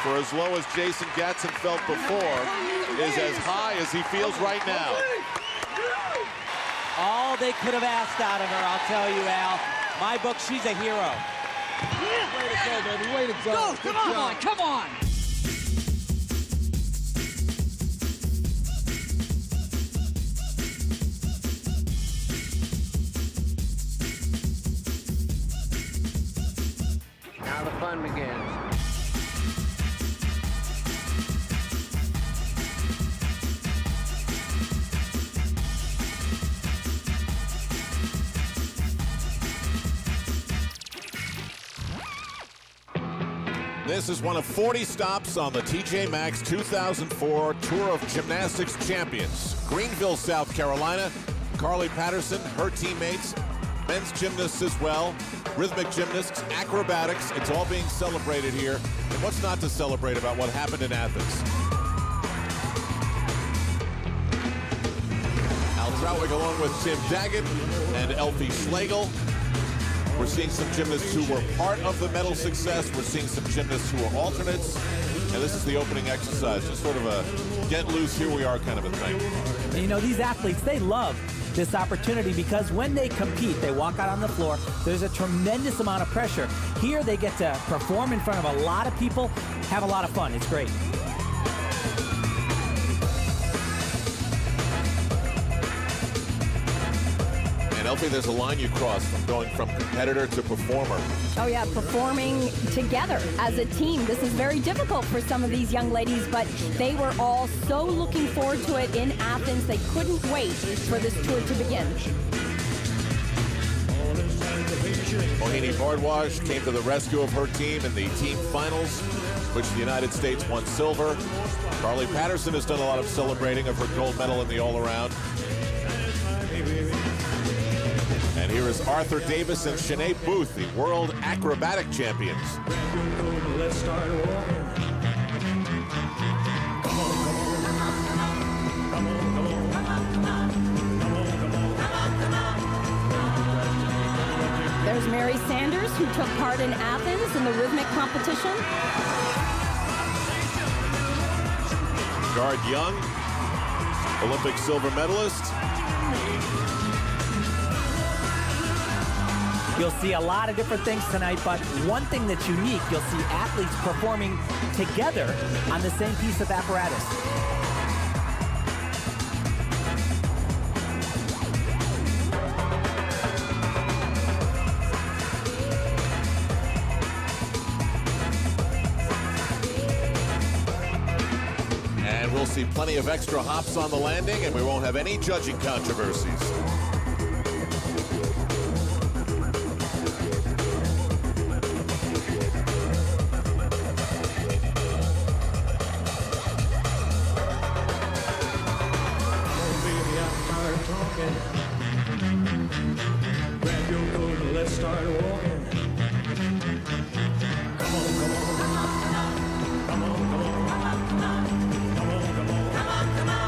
For as low as Jason Gatson felt before, is as high as he feels right now. All they could have asked out of her, I'll tell you, Al. My book, she's a hero. Way to go, baby. Way to go. Go, come on, come on. Now the fun begins. This is one of 40 stops on the TJMaxx 2004 Tour of Gymnastics Champions. Greenville, South Carolina. Carly Patterson, her teammates, men's gymnasts as well, rhythmic gymnasts, acrobatics. It's all being celebrated here. And what's not to celebrate about what happened in Athens? Al Trautwig along with Tim Daggett and Elfie Schlegel. We're seeing some gymnasts who were part of the medal success. We're seeing some gymnasts who are alternates. And this is the opening exercise, just sort of a get loose, here we are kind of a thing. And you know, these athletes, they love this opportunity because when they compete, they walk out on the floor, there's a tremendous amount of pressure. Here they get to perform in front of a lot of people, have a lot of fun. It's great. And Elfie, there's a line you cross from going from competitor to performer. Oh yeah, performing together as a team. This is very difficult for some of these young ladies, but they were all so looking forward to it in Athens. They couldn't wait for this tour to begin. Mohini Bardwaj came to the rescue of her team in the team finals, which the United States won silver. Carly Patterson has done a lot of celebrating of her gold medal in the all-around. And here is Arthur Davis and Shanae Booth, the world acrobatic champions. Let's start walking. Come on, come on, come on, come on, come on. There's Mary Sanders, who took part in Athens in the rhythmic competition. Guard Young, Olympic silver medalist. You'll see a lot of different things tonight, but one thing that's unique, you'll see athletes performing together on the same piece of apparatus. And we'll see plenty of extra hops on the landing, and we won't have any judging controversies. Grab your coat and let's start walking. Come on, come on, come on, come on, come on, come on, come on.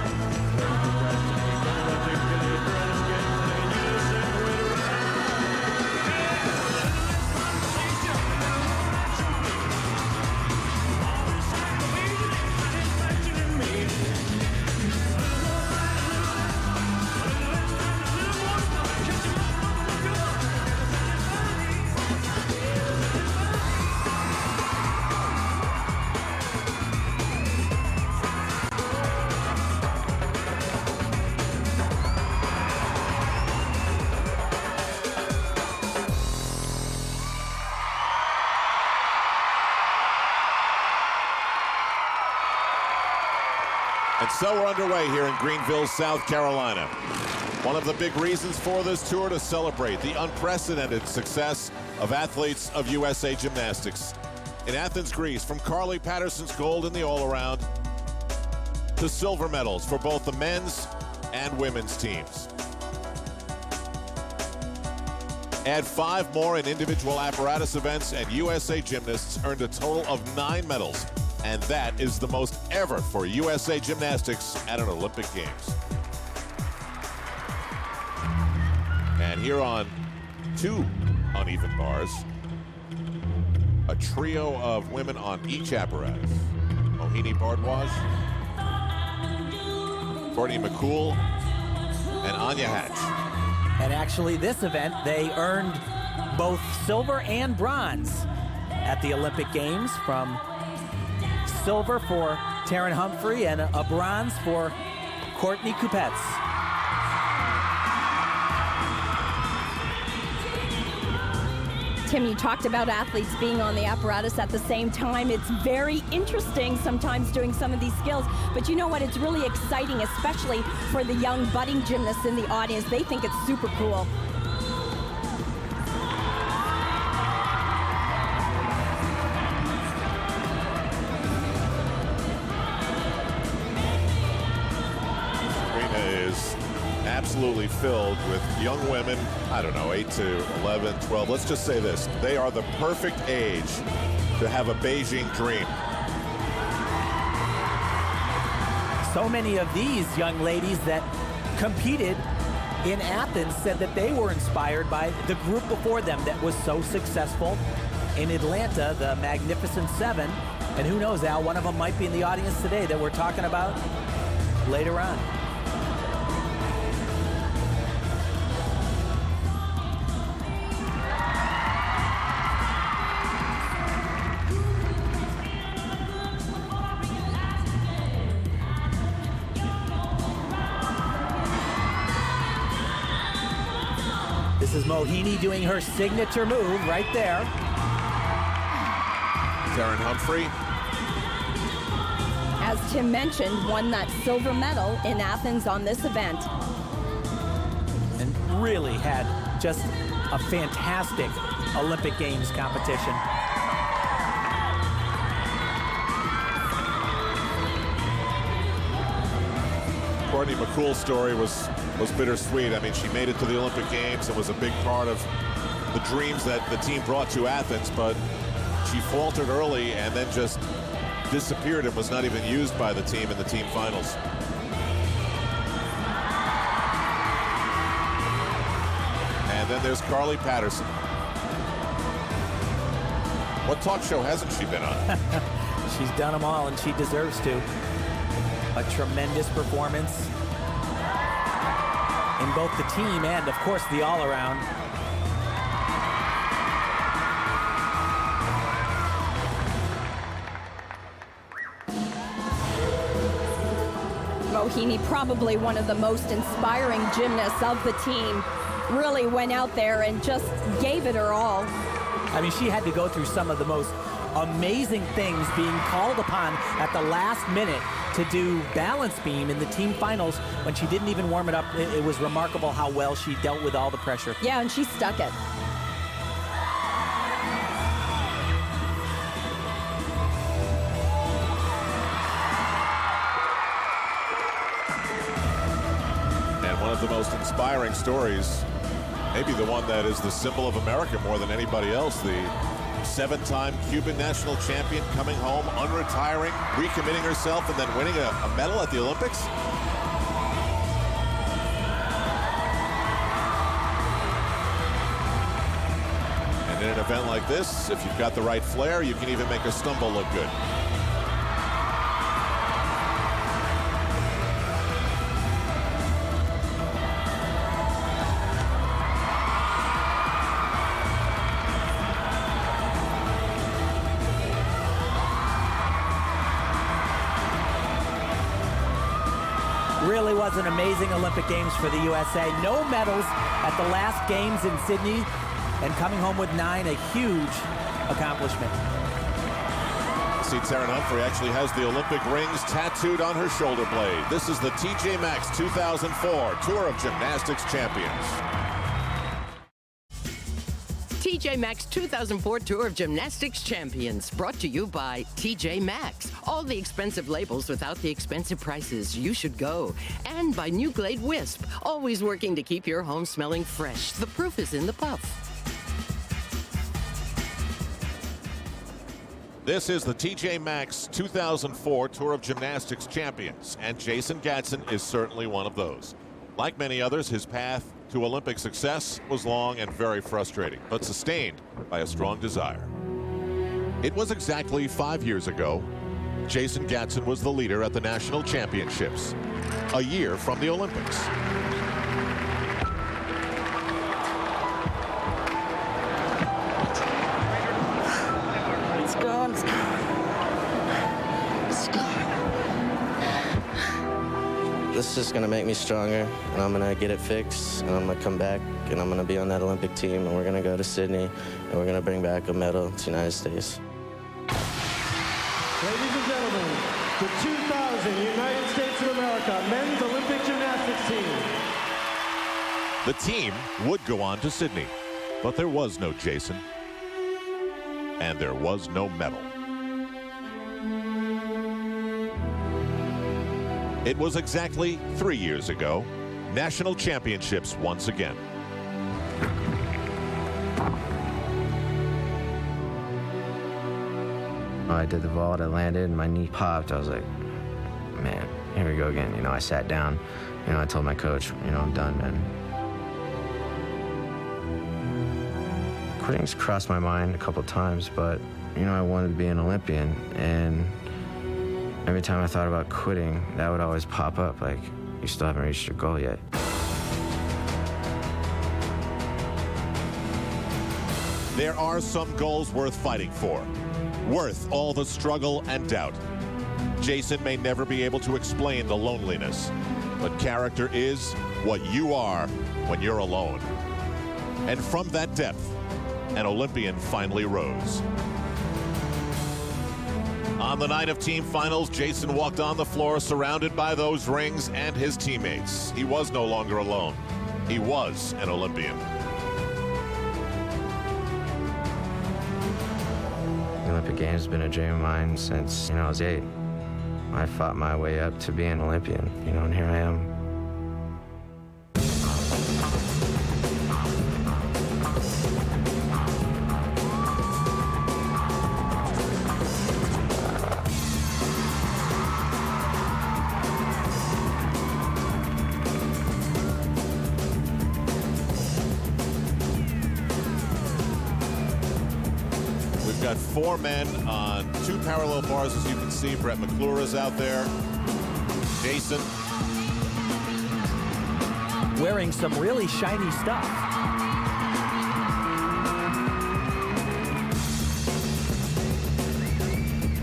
And so we're underway here in Greenville, South Carolina. One of the big reasons for this tour to celebrate the unprecedented success of athletes of USA Gymnastics. In Athens, Greece, from Carly Patterson's gold in the all-around to silver medals for both the men's and women's teams. Add 5 more in individual apparatus events, and USA gymnasts earned a total of 9 medals. And that is the most ever for USA Gymnastics at an Olympic Games. And here on 2 uneven bars, a trio of women on each apparatus. Mohini Bardwaj, Courtney McCool, and Anya Hatch. And actually, this event, they earned both silver and bronze at the Olympic Games, from silver for Taryn Humphrey and a bronze for Courtney Kupets. Tim, you talked about athletes being on the apparatus at the same time. It's very interesting sometimes doing some of these skills, but you know what? It's really exciting, especially for the young budding gymnasts in the audience. They think it's super cool. Absolutely filled with young women, I don't know, 8 to 11, 12. Let's just say this. They are the perfect age to have a Beijing dream. So many of these young ladies that competed in Athens said that they were inspired by the group before them that was so successful in Atlanta, the Magnificent Seven. And who knows, Al, one of them might be in the audience today that we're talking about later on. This is Mohini doing her signature move right there. Taryn Humphrey, as Tim mentioned, won that silver medal in Athens on this event. And really had just a fantastic Olympic Games competition. Courtney McCool's story was bittersweet. I mean, she made it to the Olympic Games and was a big part of the dreams that the team brought to Athens, but she faltered early and then just disappeared and was not even used by the team in the team finals. And then there's Carly Patterson. What talk show hasn't she been on? She's done them all, and she deserves to. A tremendous performance in both the team and, of course, the all-around. Mohini, probably one of the most inspiring gymnasts of the team, really went out there and just gave it her all. I mean, she had to go through some of the most amazing things, being called upon at the last minute to do balance beam in the team finals when she didn't even warm it up. It was remarkable how well she dealt with all the pressure. Yeah, and she stuck it. And one of the most inspiring stories, maybe the one that is the symbol of America more than anybody else, the 7-time Cuban national champion coming home, unretiring, recommitting herself, and then winning a medal at the Olympics. And in an event like this, if you've got the right flair, you can even make a stumble look good. Really was an amazing Olympic Games for the USA. No medals at the last games in Sydney, and coming home with 9, a huge accomplishment. See, Taryn Humphrey actually has the Olympic rings tattooed on her shoulder blade. This is the TJMaxx 2004 Tour of Gymnastics Champions. TJMaxx 2004 Tour of Gymnastics Champions, brought to you by TJMaxx. All the expensive labels without the expensive prices. You should go. And by New Glade Wisp, always working to keep your home smelling fresh. The proof is in the puff. This is the TJMaxx 2004 Tour of Gymnastics Champions, and Jason Gadsden is certainly one of those. Like many others, his path to Olympic success was long and very frustrating, but sustained by a strong desire. It was exactly 5 years ago. Jason Gatson was the leader at the national championships, a year from the Olympics. It's gone. It's gone. This is just going to make me stronger, and I'm going to get it fixed, and I'm going to come back, and I'm going to be on that Olympic team, and we're going to go to Sydney, and we're going to bring back a medal to the United States. Ladies and gentlemen, the 2000 United States of America Men's Olympic Gymnastics team. The team would go on to Sydney, but there was no Jason, and there was no medal. It was exactly 3 years ago, national championships once again. I did the vault, I landed, and my knee popped. I was like, man, here we go again. You know, I sat down, you know, I told my coach, you know, I'm done, man. Quitting's crossed my mind a couple times, but, you know, I wanted to be an Olympian, and every time I thought about quitting, that would always pop up, like, you still haven't reached your goal yet. There are some goals worth fighting for, worth all the struggle and doubt. Jason may never be able to explain the loneliness, but character is what you are when you're alone. And from that depth, an Olympian finally rose. On the night of team finals, Jason walked on the floor surrounded by those rings and his teammates. He was no longer alone. He was an Olympian. The Olympic Games has been a dream of mine since, you know, I was 8. I fought my way up to be an Olympian, you know, and here I am. Got 4 men on 2 parallel bars, as you can see. Brett McClure is out there. Jason. Wearing some really shiny stuff.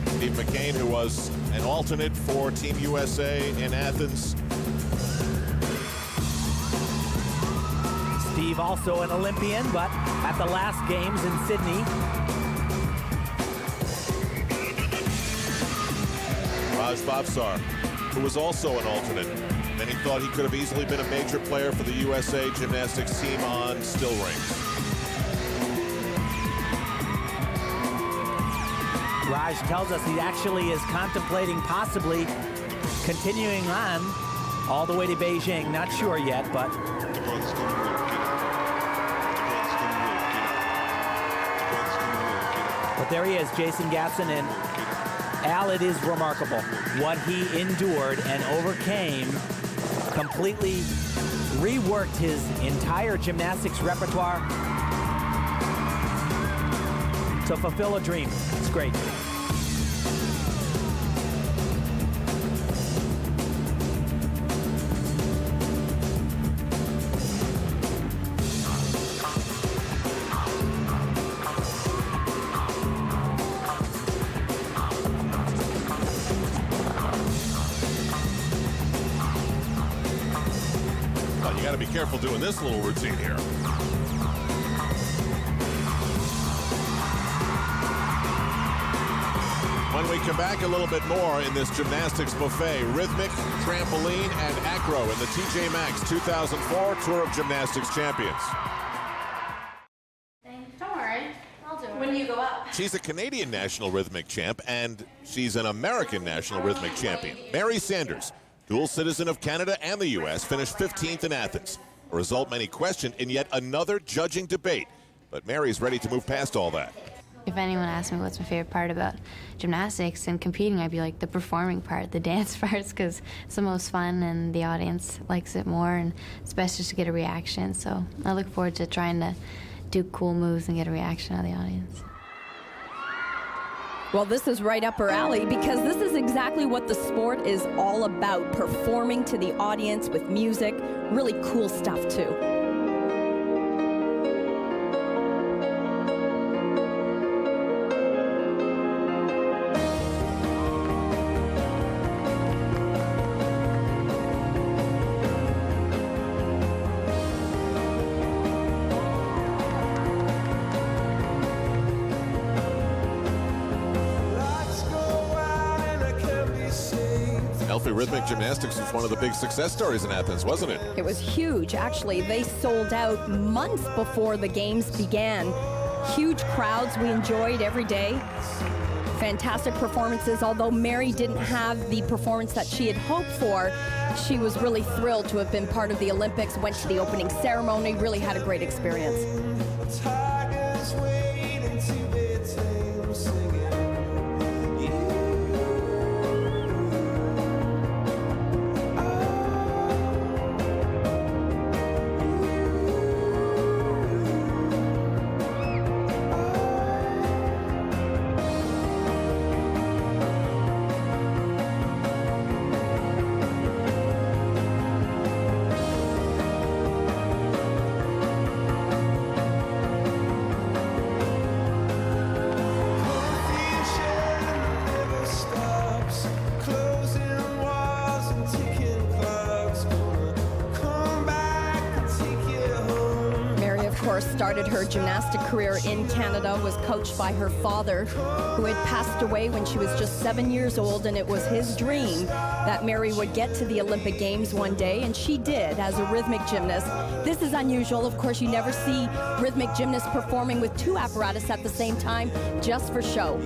Steve McCain, who was an alternate for Team USA in Athens. Steve also an Olympian, but at the last games in Sydney. Raj Bhavsar, who was also an alternate. Many thought he could have easily been a major player for the USA gymnastics team on still rings. Raj tells us he actually is contemplating possibly continuing on all the way to Beijing. Not sure yet, but there he is, Jason Gatson, and Al, it is remarkable what he endured and overcame, completely reworked his entire gymnastics repertoire to fulfill a dream. It's great. You got to be careful doing this little routine here. When we come back, a little bit more in this gymnastics buffet. Rhythmic, trampoline, and acro in the TJMaxx 2004 Tour of Gymnastics Champions. Don't worry, I'll do it when you go up. She's a Canadian national rhythmic champ, and she's an American national rhythmic champion. Mary Sanders, dual citizen of Canada and the U.S., finished 15th in Athens. A result many questioned in yet another judging debate. But Mary's ready to move past all that. If anyone asked me what's my favorite part about gymnastics and competing, I'd be like the performing part, the dance parts, because it's the most fun and the audience likes it more, and it's best just to get a reaction. So I look forward to trying to do cool moves and get a reaction out of the audience. Well, this is right up her alley because this is exactly what the sport is all about, performing to the audience with music. Really cool stuff, too. Elfie, rhythmic gymnastics was one of the big success stories in Athens, wasn't it? It was huge, actually. They sold out months before the games began. Huge crowds we enjoyed every day. Fantastic performances. Although Mary didn't have the performance that she had hoped for, she was really thrilled to have been part of the Olympics, went to the opening ceremony, really had a great experience. Started her gymnastic career in Canada, was coached by her father, who had passed away when she was just 7 years old, and it was his dream that Mary would get to the Olympic Games one day, and she did as a rhythmic gymnast. This is unusual. Of course, you never see rhythmic gymnasts performing with two apparatus at the same time, just for show.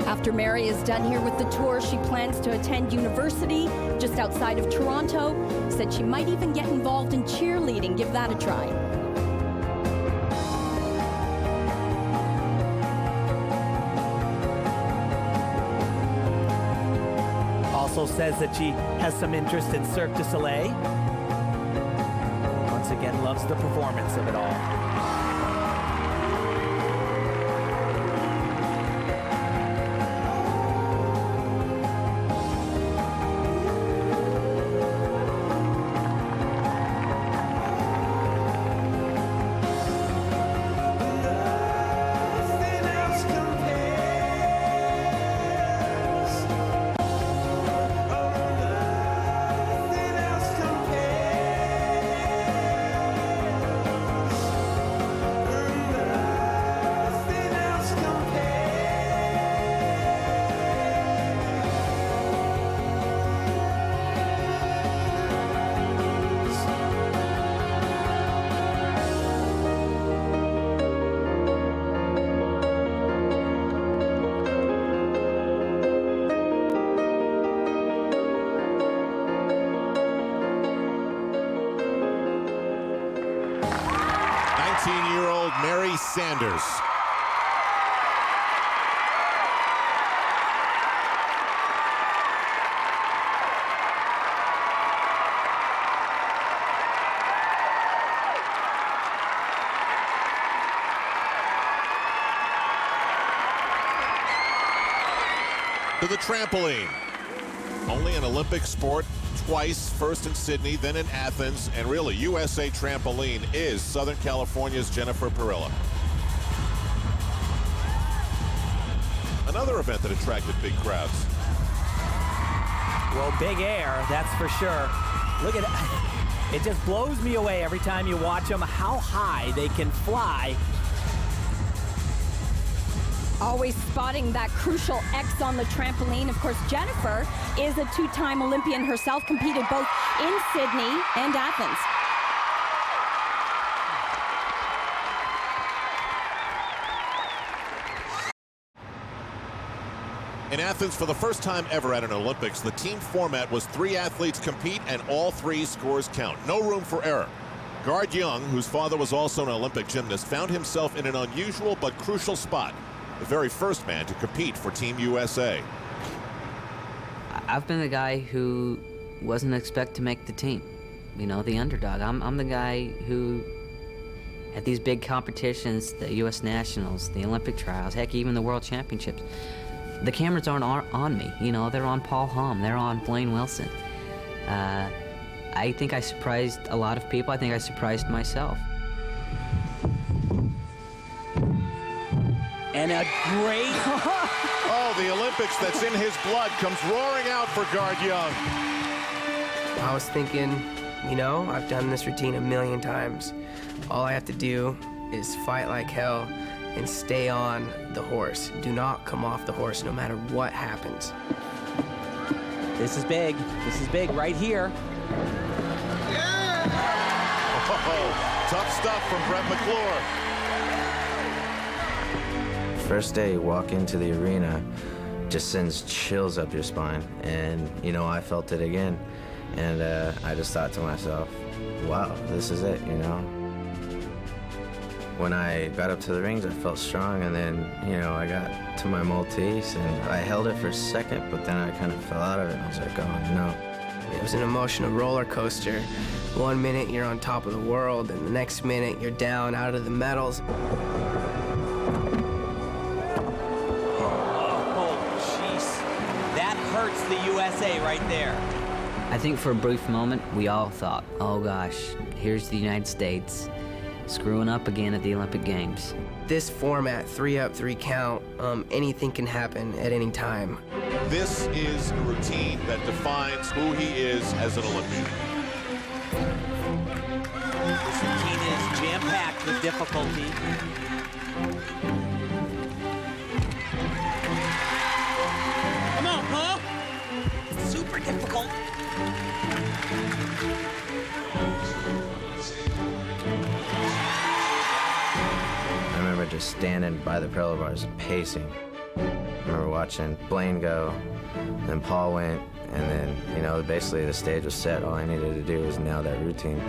After Mary is done here with the tour, she plans to attend university just outside of Toronto. Said she might even get involved in cheerleading. Give that a try. Also says that she has some interest in Cirque du Soleil. Once again, loves the performance of it all. Mary Sanders. To the trampoline. Only an Olympic sport twice, first in Sydney, then in Athens, and really USA Trampoline is Southern California's Jennifer Perilla. Another event that attracted big crowds. Well, big air, that's for sure. Look at it. It just blows me away every time you watch them, how high they can fly. Always spotting that crucial X on the trampoline. Of course, Jennifer is a two-time Olympian herself, competed both in Sydney and Athens. In Athens, for the first time ever at an Olympics, the team format was 3 athletes compete and all 3 scores count. No room for error. Guard Young, whose father was also an Olympic gymnast, found himself in an unusual but crucial spot. The very first man to compete for Team USA. I've been the guy who wasn't expected to make the team. You know, the underdog. I'm the guy who, at these big competitions, the U.S. Nationals, the Olympic trials, heck, even the World Championships, the cameras aren't on me. You know, they're on Paul Hom, they're on Blaine Wilson. I think I surprised a lot of people. I think I surprised myself. And a great... Oh, the Olympics that's in his blood comes roaring out for Guard Young. I was thinking, you know, I've done this routine a million times. All I have to do is fight like hell and stay on the horse. Do not come off the horse no matter what happens. This is big. This is big right here. Oh, tough stuff from Brett McClure. First day you walk into the arena, just sends chills up your spine. And, you know, I felt it again. And I just thought to myself, wow, this is it, you know? When I got up to the rings, I felt strong, and then, you know, I got to my Maltese, and I held it for a second, but then I kind of fell out of it. I was like, oh, no. It was an emotional roller coaster. One minute you're on top of the world, and the next minute you're down out of the medals. Oh, jeez. That hurts the USA right there. I think for a brief moment, we all thought, oh gosh, here's the United States screwing up again at the Olympic Games. This format, 3 up, 3 count, anything can happen at any time. This is a routine that defines who he is as an Olympian. This routine is jam-packed with difficulty. Come on, huh? It's super difficult. I remember just standing by the parallel bars, pacing. I remember watching Blaine go, then Paul went, and then, you know, basically the stage was set. All I needed to do was nail that routine.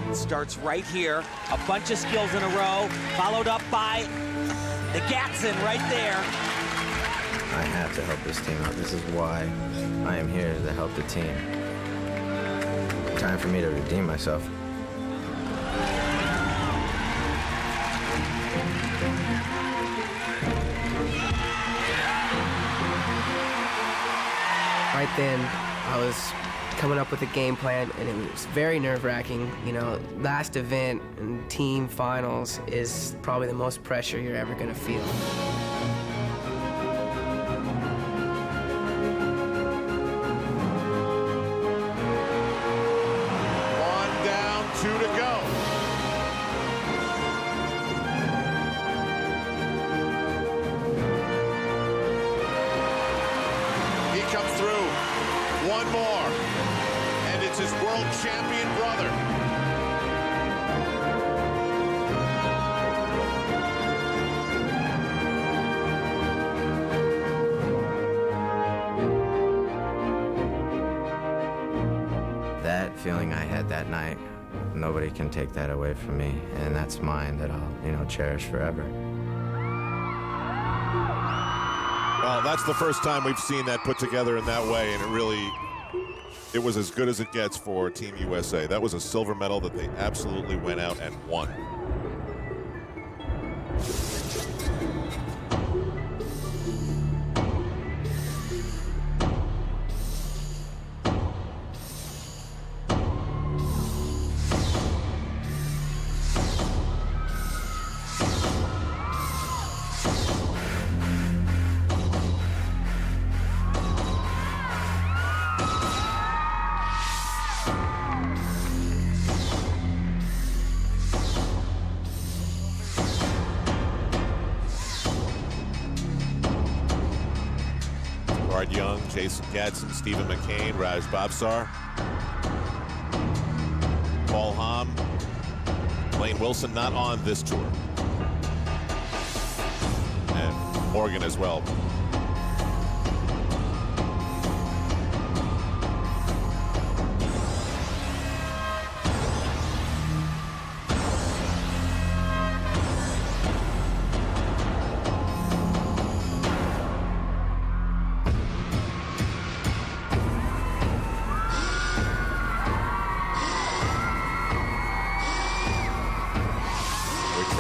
It starts right here. A bunch of skills in a row, followed up by the Gatson right there. I have to help this team out. This is why I am here, to help the team. Time for me to redeem myself. Right then, I was coming up with a game plan, and it was very nerve-wracking. You know, last event and team finals is probably the most pressure you're ever gonna feel. One down, 2 to go. He comes through. One more. And it's his world champion brother. That feeling I had that night, nobody can take that away from me, and that's mine that I'll, you know, cherish forever. Well, that's the first time we've seen that put together in that way, and it was as good as it gets for Team USA. That was a silver medal that they absolutely went out and won. Guard Young, Jason Gatson, Stephen McCain, Raj Babsar, Paul Hom, Blaine Wilson not on this tour, and Morgan as well.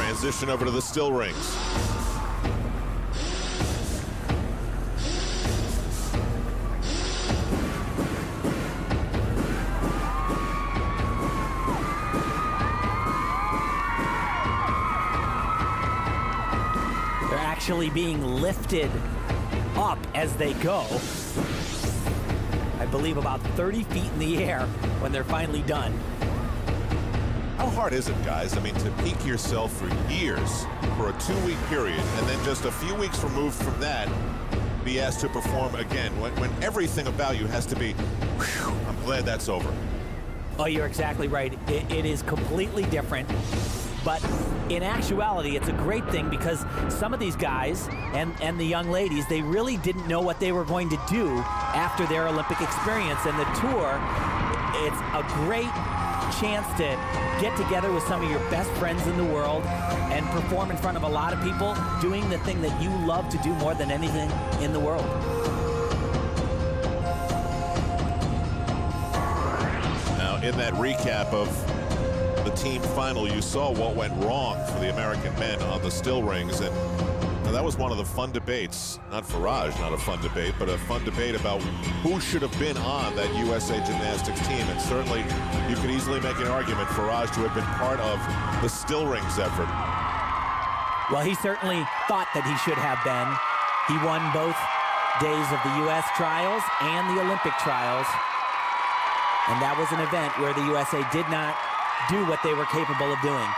Transition over to the still rings. They're actually being lifted up as they go. I believe about 30 feet in the air when they're finally done. How hard is it, guys? I mean, to peak yourself for years for a 2-week period, and then just a few weeks removed from that, be asked to perform again when everything about you has to be, whew, I'm glad that's over. Oh, you're exactly right. It is completely different. But in actuality, it's a great thing because some of these guys and the young ladies, they really didn't know what they were going to do after their Olympic experience. And the tour, it's a great chance to get together with some of your best friends in the world and perform in front of a lot of people doing the thing that you love to do more than anything in the world. Now, in that recap of the team final, you saw what went wrong for the American men on the still rings, and that was one of the fun debates. Not Faraj, not a fun debate, but a fun debate about who should have been on that USA Gymnastics team. And certainly, you could easily make an argument for Faraj to have been part of the still rings effort. Well, he certainly thought that he should have been. He won both days of the U.S. trials and the Olympic trials. And that was an event where the USA did not do what they were capable of doing.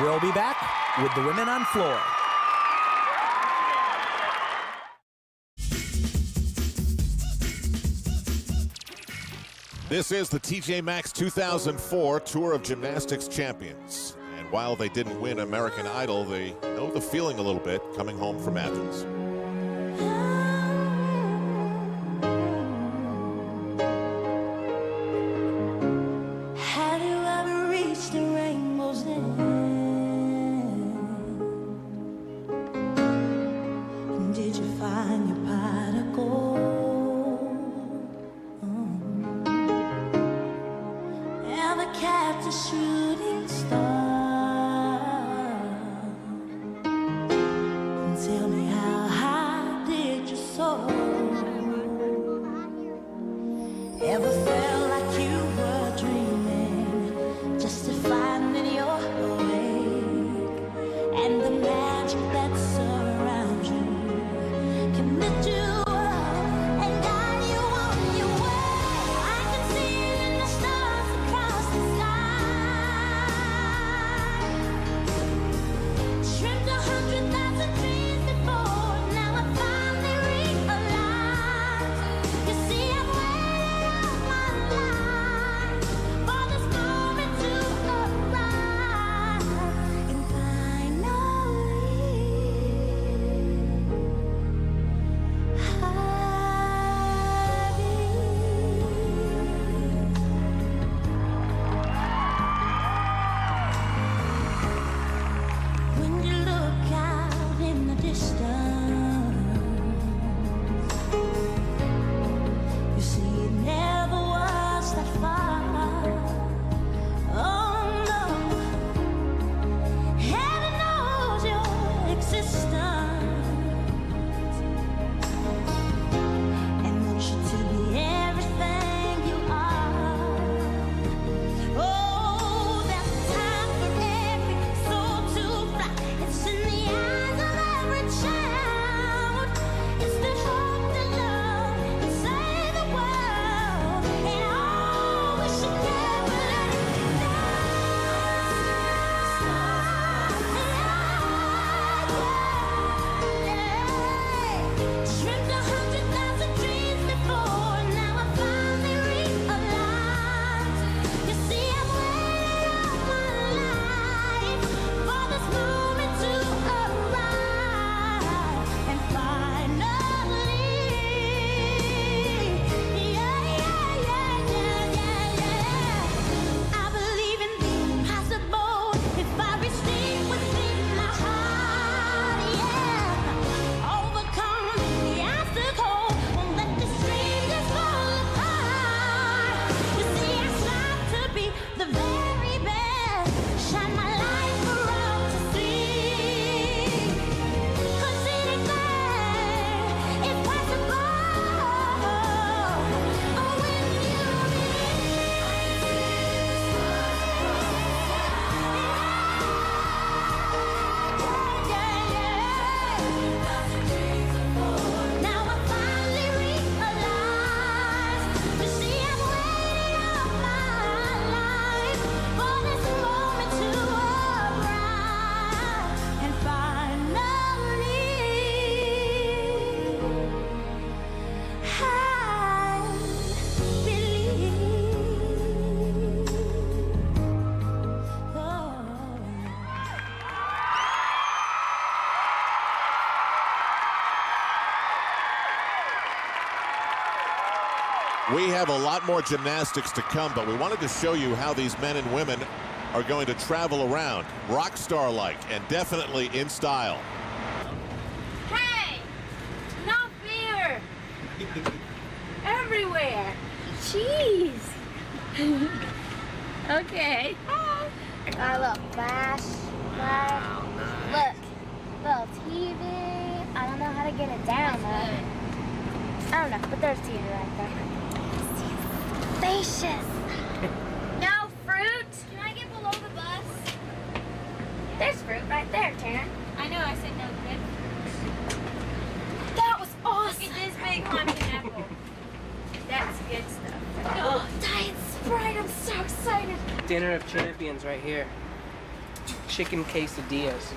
We'll be back with the women on floor. This is the TJMaxx 2004 Tour of Gymnastics Champions. And while they didn't win American Idol, they know the feeling a little bit coming home from Athens. Have you ever reached the rainbow's end? And did you find your pot of gold? Ever catch a shooting star? And tell me, how high did you soar? Ever felt like you were dreaming, just to find that you're We have a lot more gymnastics to come, but we wanted to show you how these men and women are going to travel around, rock star-like, and definitely in style. Hey! No fear! Everywhere! Jeez! Okay. Got a little flash. Look, little TV. I don't know how to get it down though. I don't know, but there's TV right there. Spacious. No fruit. Can I get below the bus? There's fruit right there, Taryn. I know, I said no good. That was awesome. Look at this big pumpkin apple. That's good stuff. Oh, Diet Sprite, I'm so excited. Dinner of champions right here. Chicken quesadillas.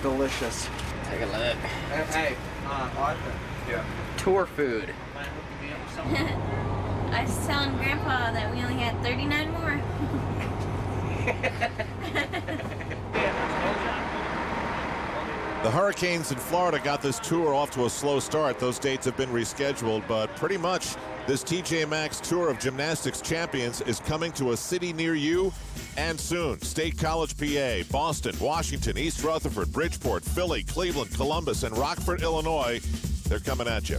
Delicious. Take a look. Hey, Arthur. Yeah. Tour food. I was telling Grandpa that we only had 39 more. The Hurricanes in Florida got this tour off to a slow start. Those dates have been rescheduled, but pretty much this TJMaxx Tour of Gymnastics Champions is coming to a city near you and soon. State College, PA, Boston, Washington, East Rutherford, Bridgeport, Philly, Cleveland, Columbus, and Rockford, Illinois. They're coming at you.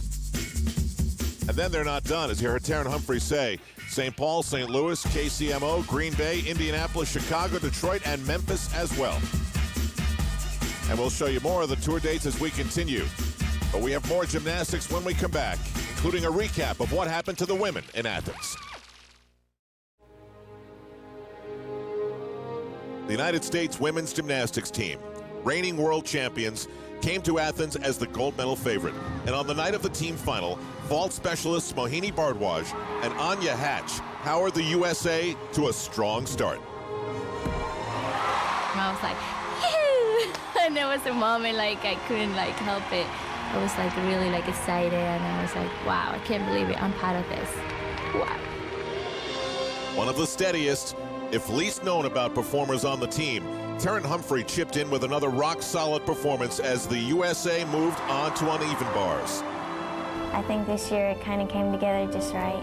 And then they're not done, as you heard Taryn Humphrey say. St. Paul, St. Louis, KCMO, Green Bay, Indianapolis, Chicago, Detroit, and Memphis as well. And we'll show you more of the tour dates as we continue. But we have more gymnastics when we come back, including a recap of what happened to the women in Athens. The United States women's gymnastics team, reigning world champions, came to Athens as the gold medal favorite. And on the night of the team final, vault specialists Mohini Bardwaj and Anya Hatch powered the USA to a strong start. I was like, and there was a moment like I couldn't like help it. I was like really like excited, and I was like, wow, I can't believe it. I'm part of this. Wow. One of the steadiest, if least known about performers on the team, Taryn Humphrey chipped in with another rock-solid performance as the USA moved on to uneven bars. I think this year it kind of came together just right.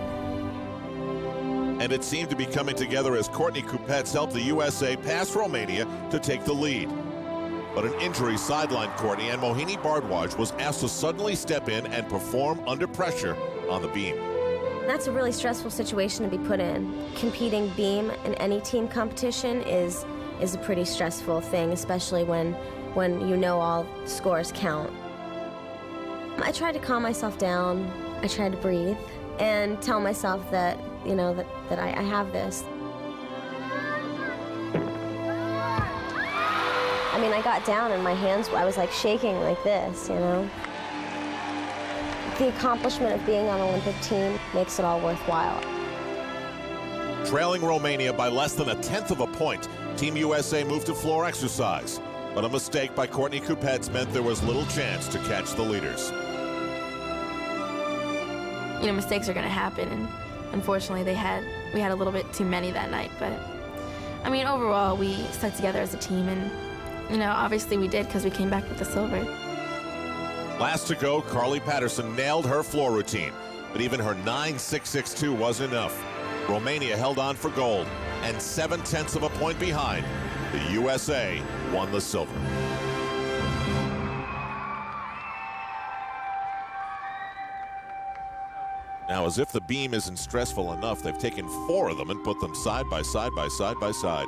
And it seemed to be coming together as Courtney Kupets helped the USA pass Romania to take the lead. But an injury sidelined Courtney, and Mohini Bardwaj was asked to suddenly step in and perform under pressure on the beam. That's a really stressful situation to be put in. Competing beam in any team competition is a pretty stressful thing, especially when you know all scores count. I tried to calm myself down. I tried to breathe and tell myself that, you know, that I have this. I mean, I got down and my hands, I was like shaking like this, you know. The accomplishment of being on an Olympic team makes it all worthwhile. Trailing Romania by less than 1/10 of a point, Team USA moved to floor exercise. But a mistake by Courtney Kupets meant there was little chance to catch the leaders. You know, mistakes are going to happen, and unfortunately we had a little bit too many that night. But I mean, overall, we stuck together as a team, and you know, obviously we did because we came back with the silver. Last to go, Carly Patterson nailed her floor routine, but even her 9.662 wasn't enough. Romania held on for gold, and 0.7 of a point behind, the USA won the silver. Now, as if the beam isn't stressful enough, they've taken 4 of them and put them side by side by side by side.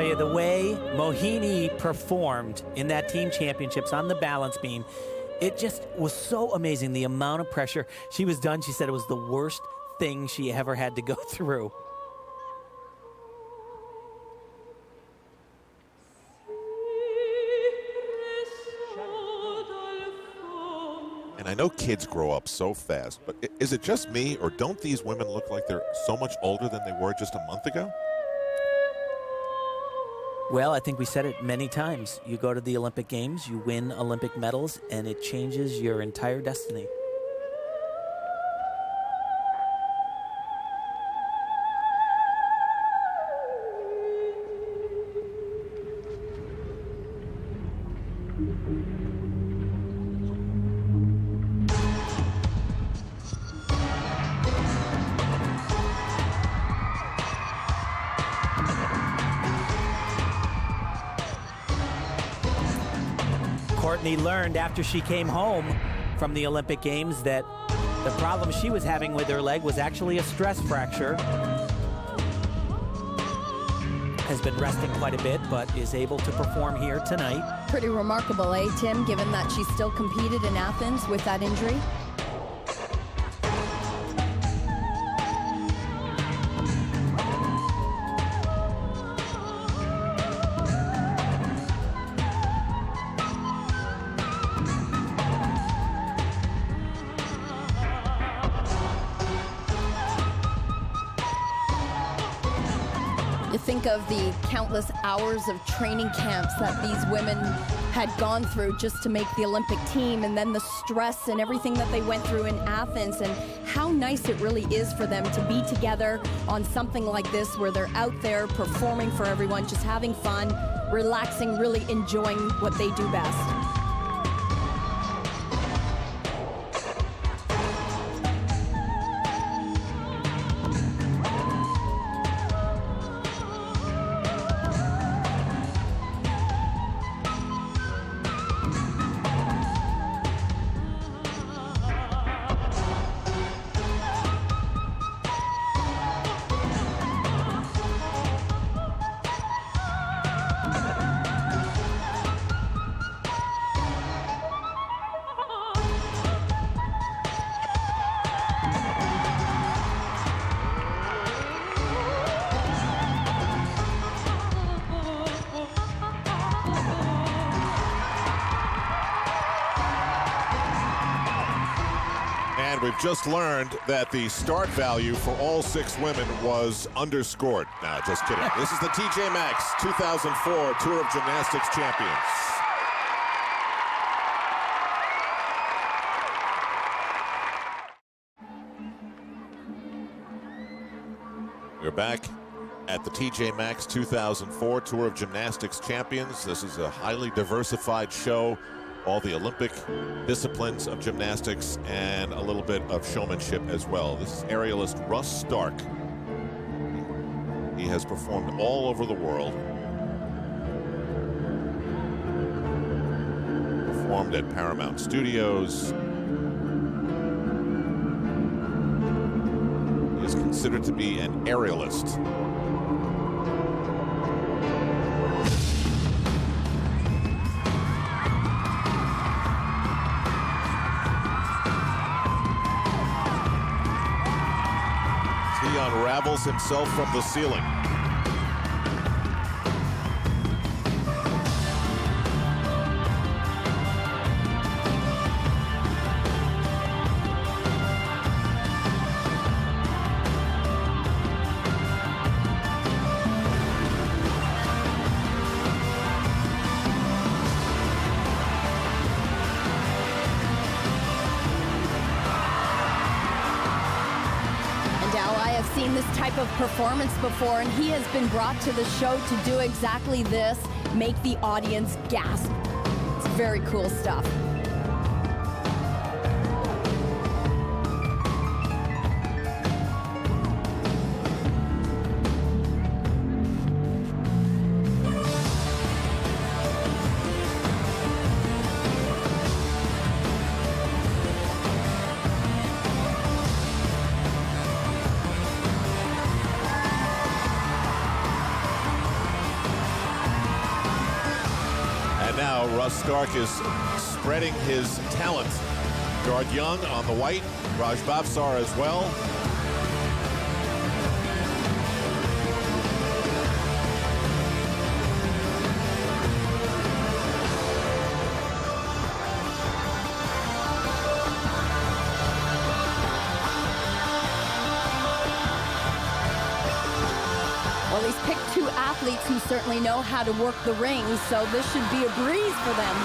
tell you, the way Mohini performed in that team championships on the balance beam, it just was so amazing, the amount of pressure. She was done. She said it was the worst thing she ever had to go through. And I know kids grow up so fast, but is it just me, or don't these women look like they're so much older than they were just a month ago? Well, I think we said it many times. You go to the Olympic Games, you win Olympic medals, and it changes your entire destiny. Courtney learned after she came home from the Olympic Games that the problem she was having with her leg was actually a stress fracture. Has been resting quite a bit, but is able to perform here tonight. Pretty remarkable, eh, Tim, given that she still competed in Athens with that injury? Think of the countless hours of training camps that these women had gone through just to make the Olympic team, and then the stress and everything that they went through in Athens, and how nice it really is for them to be together on something like this where they're out there performing for everyone, just having fun, relaxing, really enjoying what they do best. And we've just learned that the start value for all 6 women was underscored. Nah, just kidding. This is the TJMaxx 2004 Tour of Gymnastics Champions. We're back at the TJMaxx 2004 Tour of Gymnastics Champions. This is a highly diversified show. All the Olympic disciplines of gymnastics and a little bit of showmanship as well. This is aerialist Russ Stark. He has performed all over the world. Performed at Paramount Studios. He is considered to be an aerialist. He unravels himself from the ceiling. Seen this type of performance before, and he has been brought to the show to do exactly this, make the audience gasp. It's very cool stuff. now Russ Stark is spreading his talent. Guard Young on the white, Raj Bhavsar as well. Well, he's picked two athletes who certainly know how to work the rings, so this should be a breeze for them.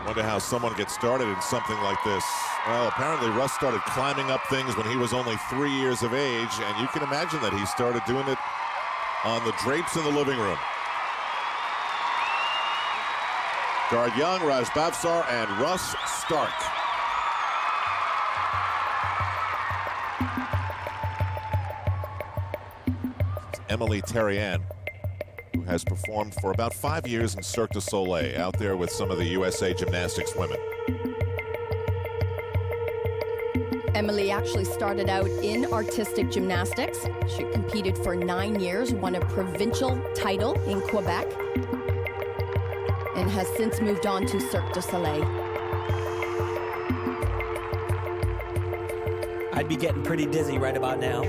Wonder how someone gets started in something like this. Well, apparently Russ started climbing up things when he was only 3 years of age, and you can imagine that he started doing it on the drapes in the living room. Guard Young, Raj Bhavsar, and Russ Stark. Emily Terrian, who has performed for about 5 years in Cirque du Soleil, out there with some of the USA Gymnastics women. Emily actually started out in artistic gymnastics. She competed for 9 years, won a provincial title in Quebec, and has since moved on to Cirque du Soleil. I'd be getting pretty dizzy right about now.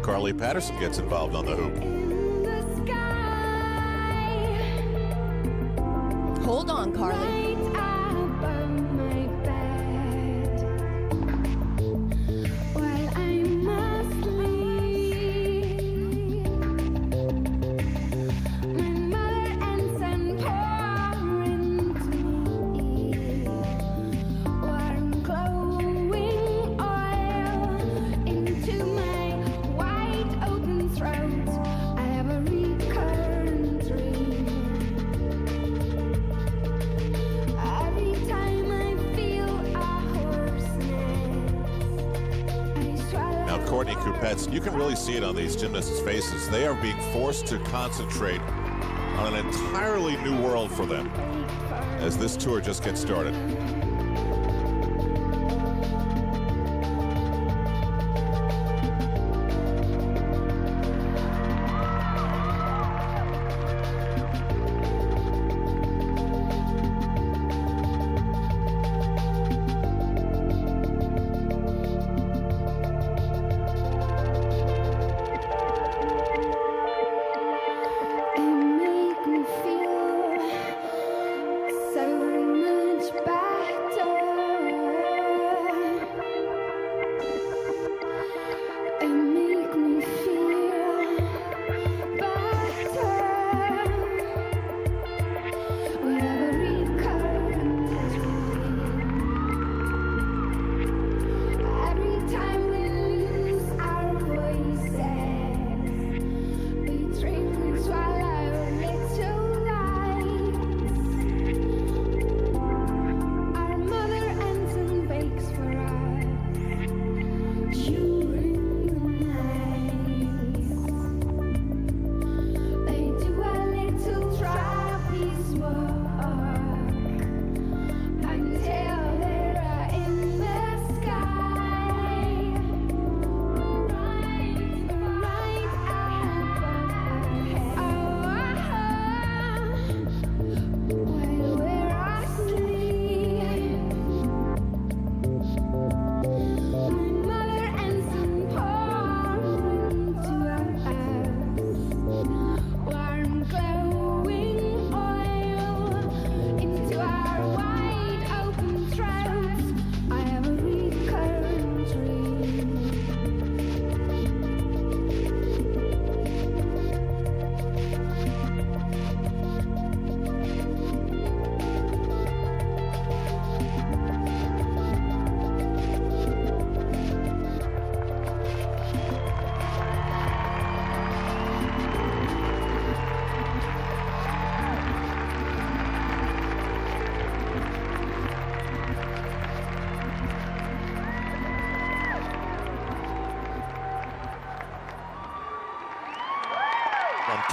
Carly Patterson gets involved on the hoop. Hold on, Carly. You can really see it on these gymnasts' faces. They are being forced to concentrate on an entirely new world for them as this tour just gets started. So much better.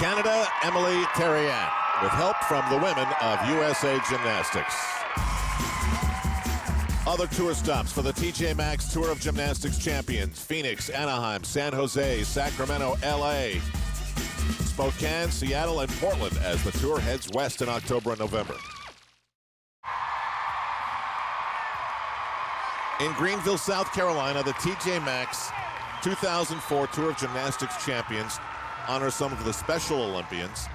Canada, Emily Terrian, with help from the women of USA Gymnastics. Other tour stops for the TJMaxx Tour of Gymnastics champions: Phoenix, Anaheim, San Jose, Sacramento, LA, Spokane, Seattle, and Portland as the tour heads west in October and November. In Greenville, South Carolina, the TJMaxx 2004 Tour of Gymnastics champions honor some of the Special Olympians,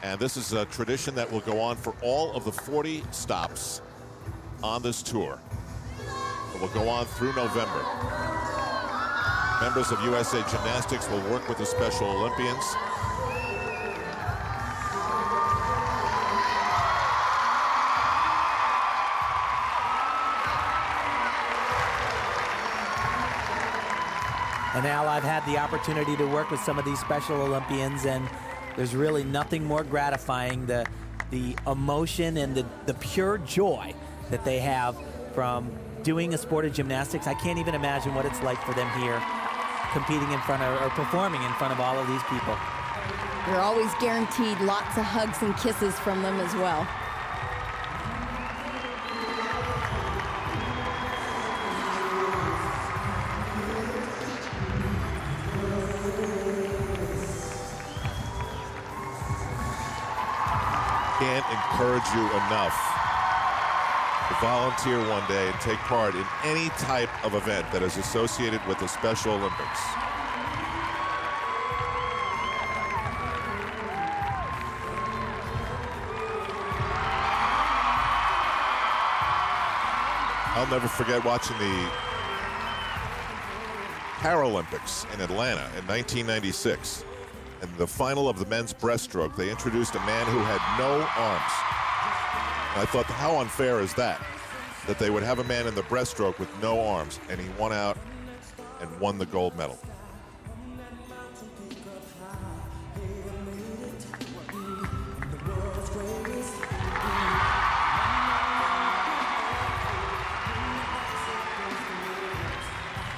and this is a tradition that will go on for all of the 40 stops on this tour. It will go on through November. Members of USA Gymnastics will work with the Special Olympians. And Al, I've had the opportunity to work with some of these Special Olympians, and there's really nothing more gratifying, the emotion and the pure joy that they have from doing a sport of gymnastics. I can't even imagine what it's like for them here, competing in front of, or performing in front of all of these people. You're always guaranteed lots of hugs and kisses from them as well. Can't encourage you enough to volunteer one day and take part in any type of event that is associated with the Special Olympics. I'll never forget watching the Paralympics in Atlanta in 1996. In the final of the men's breaststroke, they introduced a man who had no arms. And I thought, how unfair is that? That they would have a man in the breaststroke with no arms, and he won out and won the gold medal.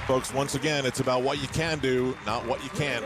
Folks, once again, it's about what you can do, not what you can't.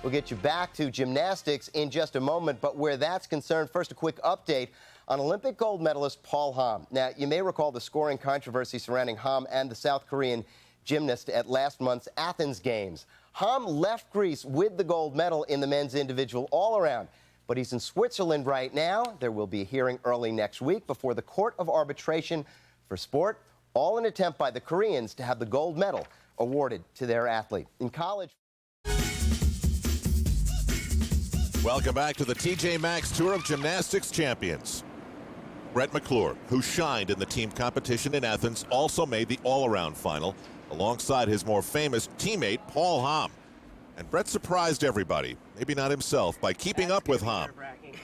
We'll get you back to gymnastics in just a moment, but where that's concerned, first a quick update on Olympic gold medalist Paul Hamm. Now, you may recall the scoring controversy surrounding Hamm and the South Korean gymnast at last month's Athens Games. Hamm left Greece with the gold medal in the men's individual all-around, but he's in Switzerland right now. There will be a hearing early next week before the Court of Arbitration for Sport, all an attempt by the Koreans to have the gold medal awarded to their athlete. In college... Welcome back to the TJMaxx Tour of Gymnastics champions. Brett McClure, who shined in the team competition in Athens, also made the all-around final alongside his more famous teammate, Paul Hamm. And Brett surprised everybody, maybe not himself, by keeping up with Hamm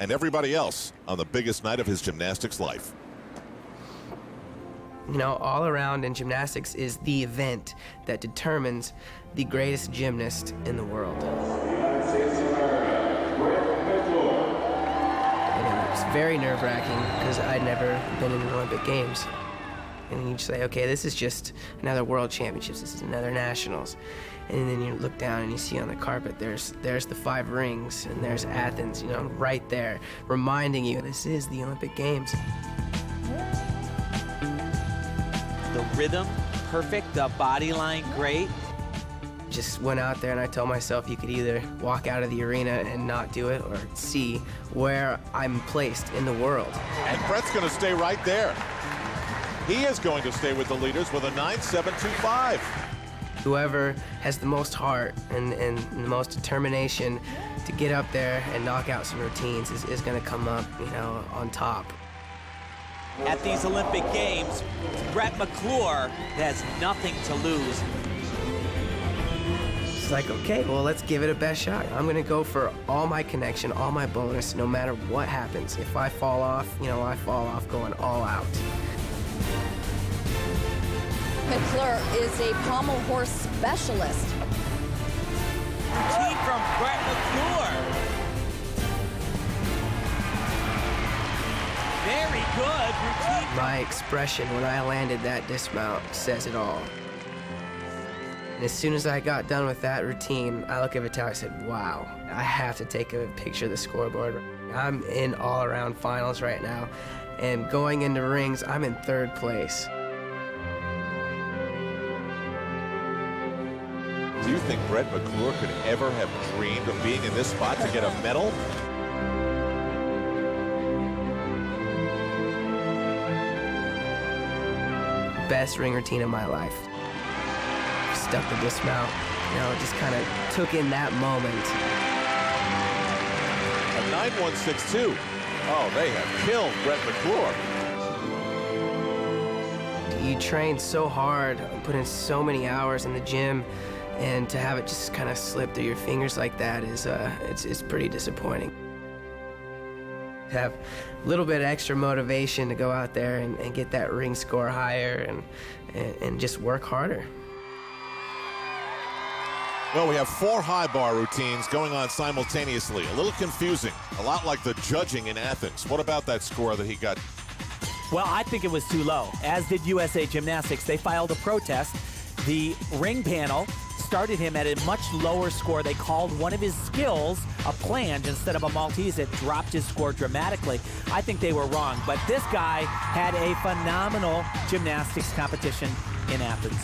and everybody else on the biggest night of his gymnastics life. You know, all around in gymnastics is the event that determines the greatest gymnast in the world. It's very nerve-wracking because I'd never been in the Olympic Games. And you say, okay, this is just another World Championships, this is another Nationals. And then you look down and you see on the carpet, there's the 5 rings, and there's Athens, you know, right there, reminding you this is the Olympic Games. The rhythm, perfect, the body line, great. Just went out there and I told myself you could either walk out of the arena and not do it or see where I'm placed in the world. And Brett's going to stay right there. He is going to stay with the leaders with a 9.725. Whoever has the most heart and the most determination to get up there and knock out some routines is going to come up, you know, on top. At these Olympic Games, Brett McClure has nothing to lose. It's like, okay, well, let's give it a best shot. I'm going to go for all my connection, all my bonus, no matter what happens. If I fall off, you know, I fall off going all out. McClure is a pommel horse specialist. Routine from Brett McClure. Very good routine My expression when I landed that dismount says it all. And as soon as I got done with that routine, I looked at Vitaly and said, wow, I have to take a picture of the scoreboard. I'm in all-around finals right now, and going into rings, I'm in 3rd place. Do you think Brett McClure could ever have dreamed of being in this spot to get a medal? Best ring routine of my life. Stuck the dismount, just kind of took in that moment. A 9.162. Oh, they have killed Brett McClure. You train so hard, put in so many hours in the gym, and to have it just kind of slip through your fingers like that is it's pretty disappointing. Have a little bit of extra motivation to go out there and get that ring score higher and just work harder. Well, we have 4 high bar routines going on simultaneously. A little confusing, a lot like the judging in Athens. What about that score that he got? Well, I think it was too low, as did USA Gymnastics. They filed a protest. The ring panel started him at a much lower score. They called one of his skills a planche instead of a Maltese. It dropped his score dramatically. I think they were wrong, but this guy had a phenomenal gymnastics competition in Athens.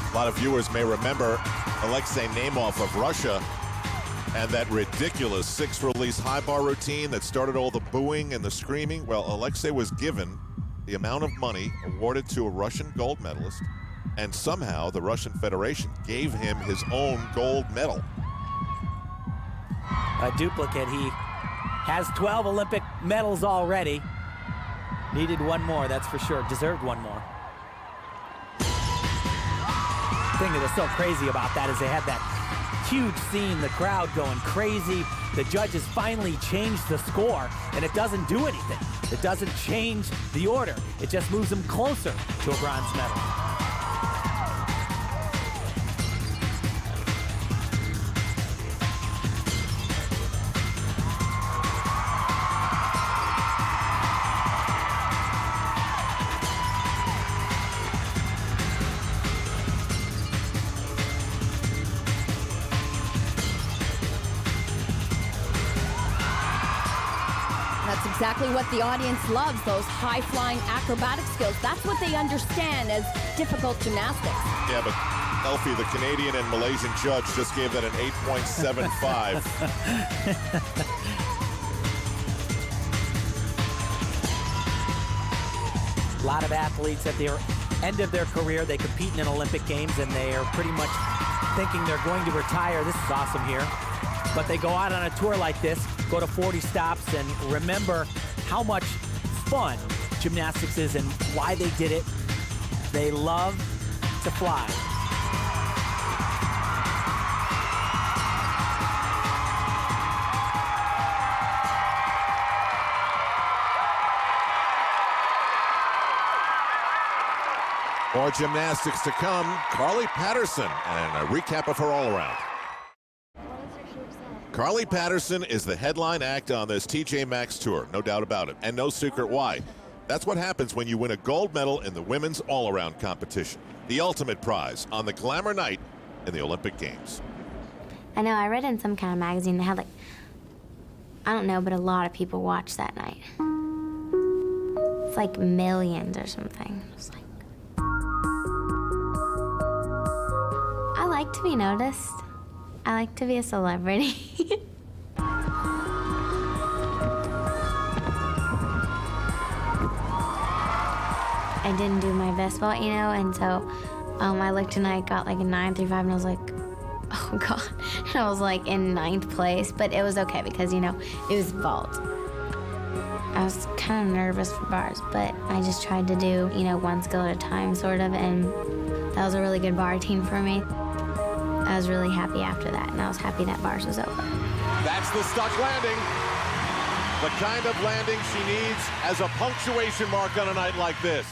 A lot of viewers may remember Alexei Nemov of Russia and that ridiculous 6-release high bar routine that started all the booing and the screaming. Well, Alexei was given the amount of money awarded to a Russian gold medalist, and somehow the Russian Federation gave him his own gold medal. A duplicate. He has 12 Olympic medals already. Needed one more, that's for sure. Deserved one more. The thing that was so crazy about that is they had that huge scene, the crowd going crazy. The judges finally changed the score, and it doesn't do anything. It doesn't change the order. It just moves them closer to a bronze medal. That's exactly what the audience loves, those high-flying acrobatic skills. That's what they understand as difficult gymnastics. Yeah, but Elfie, the Canadian and Malaysian judge, just gave that an 8.75. A lot of athletes at the end of their career, they compete in Olympic Games, and they are pretty much thinking they're going to retire. This is awesome here. But they go out on a tour like this, go to 40 stops, and remember how much fun gymnastics is and why they did it. They love to fly. More gymnastics to come. Carly Patterson and a recap of her all-around. Carly Patterson is the headline act on this TJMaxx tour, no doubt about it, and no secret why. That's what happens when you win a gold medal in the women's all-around competition, the ultimate prize on the glamour night in the Olympic Games. I know, I read in some kind of magazine that had like, I don't know, but a lot of people watched that night. It's like millions or something. It's like, I like to be noticed. I like to be a celebrity. I didn't do my best vault, you know, and so I looked and I got like a 9.35, and I was like, oh God. And I was like in 9th place, but it was okay because, you know, it was vault. I was kind of nervous for bars, but I just tried to do, you know, one skill at a time, sort of, and that was a really good bar routine for me. I was really happy after that, and I was happy that bars was over. That's the stuck landing. The kind of landing she needs as a punctuation mark on a night like this.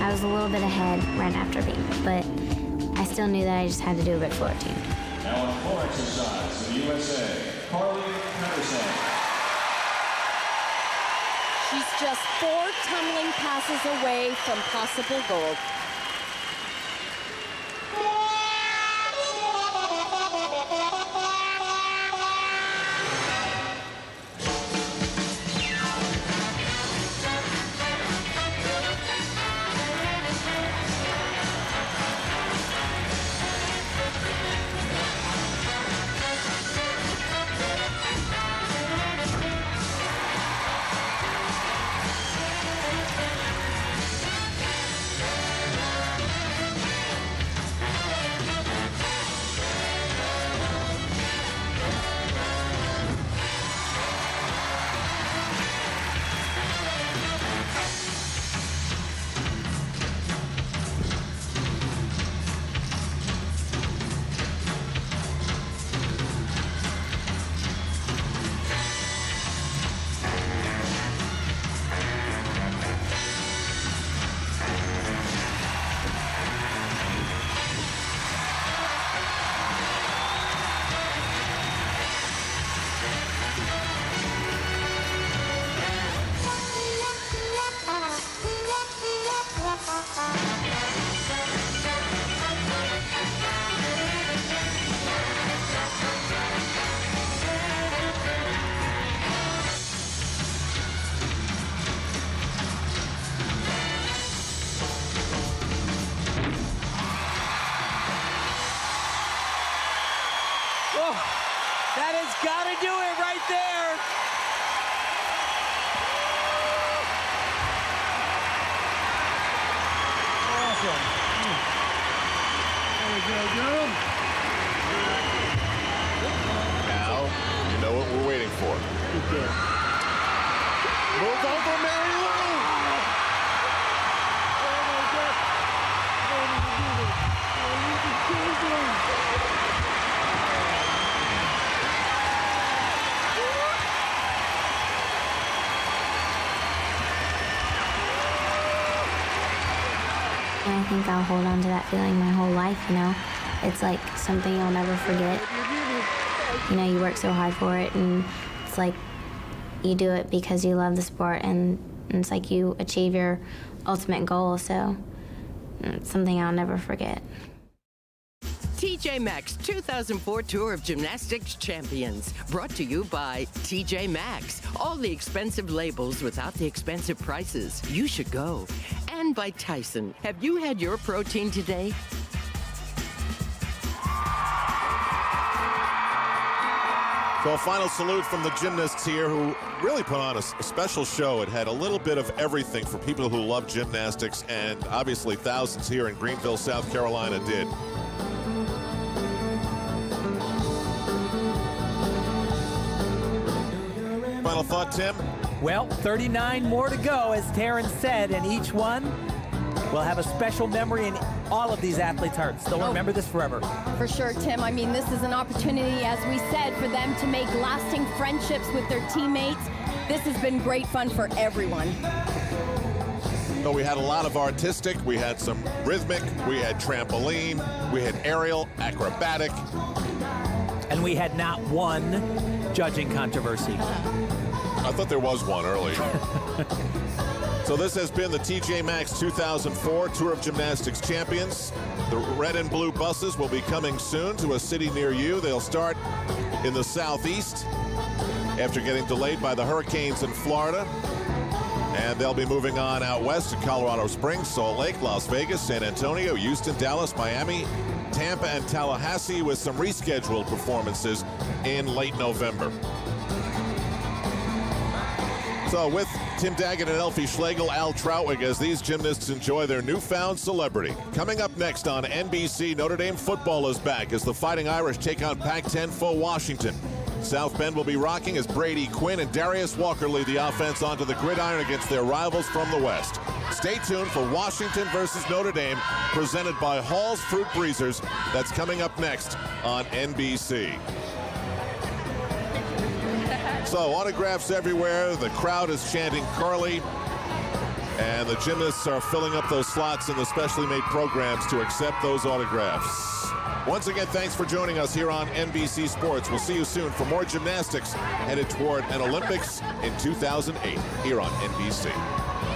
I was a little bit ahead right after beam, but I still knew that I just had to do a bit floor routine. Now on floor exercise for the USA, Carly Patterson. She's just 4 tumbling passes away from possible gold. That has got to do it right there. Awesome. There we go, Joe. Now, you know what we're waiting for. Move over, Mary Lou. Oh, my God. And I think I'll hold on to that feeling my whole life, you know? It's like something you'll never forget. You know, you work so hard for it, and it's like you do it because you love the sport, and it's like you achieve your ultimate goal, so it's something I'll never forget. TJMaxx 2004 Tour of Gymnastics Champions. Brought to you by TJMaxx. All the expensive labels without the expensive prices. You should go. And by Tyson. Have you had your protein today? So a final salute from the gymnasts here who really put on a special show. It had a little bit of everything for people who love gymnastics, and obviously thousands here in Greenville, South Carolina did. Final thought, Tim? Well, 39 more to go, as Taryn said, and each one will have a special memory in all of these athletes' hearts. They'll remember this forever. For sure, Tim. I mean, this is an opportunity, as we said, for them to make lasting friendships with their teammates. This has been great fun for everyone. So we had a lot of artistic, we had some rhythmic, we had trampoline, we had aerial, acrobatic. And we had not one judging controversy. I thought there was one earlier. So this has been the TJMaxx 2004 Tour of Gymnastics Champions. The red and blue buses will be coming soon to a city near you. They'll start in the southeast after getting delayed by the hurricanes in Florida. And they'll be moving on out west to Colorado Springs, Salt Lake, Las Vegas, San Antonio, Houston, Dallas, Miami, Tampa, and Tallahassee, with some rescheduled performances in late November. So with Tim Daggett and Elfie Schlegel, Al Troutwig, as these gymnasts enjoy their newfound celebrity. Coming up next on NBC, Notre Dame football is back as the Fighting Irish take on Pac-10 foe Washington. South Bend will be rocking as Brady Quinn and Darius Walker lead the offense onto the gridiron against their rivals from the West. Stay tuned for Washington versus Notre Dame, presented by Hall's Fruit Breezers. That's coming up next on NBC. So autographs everywhere. The crowd is chanting Carly. And the gymnasts are filling up those slots in the specially made programs to accept those autographs. Once again, thanks for joining us here on NBC Sports. We'll see you soon for more gymnastics headed toward an Olympics in 2008 here on NBC.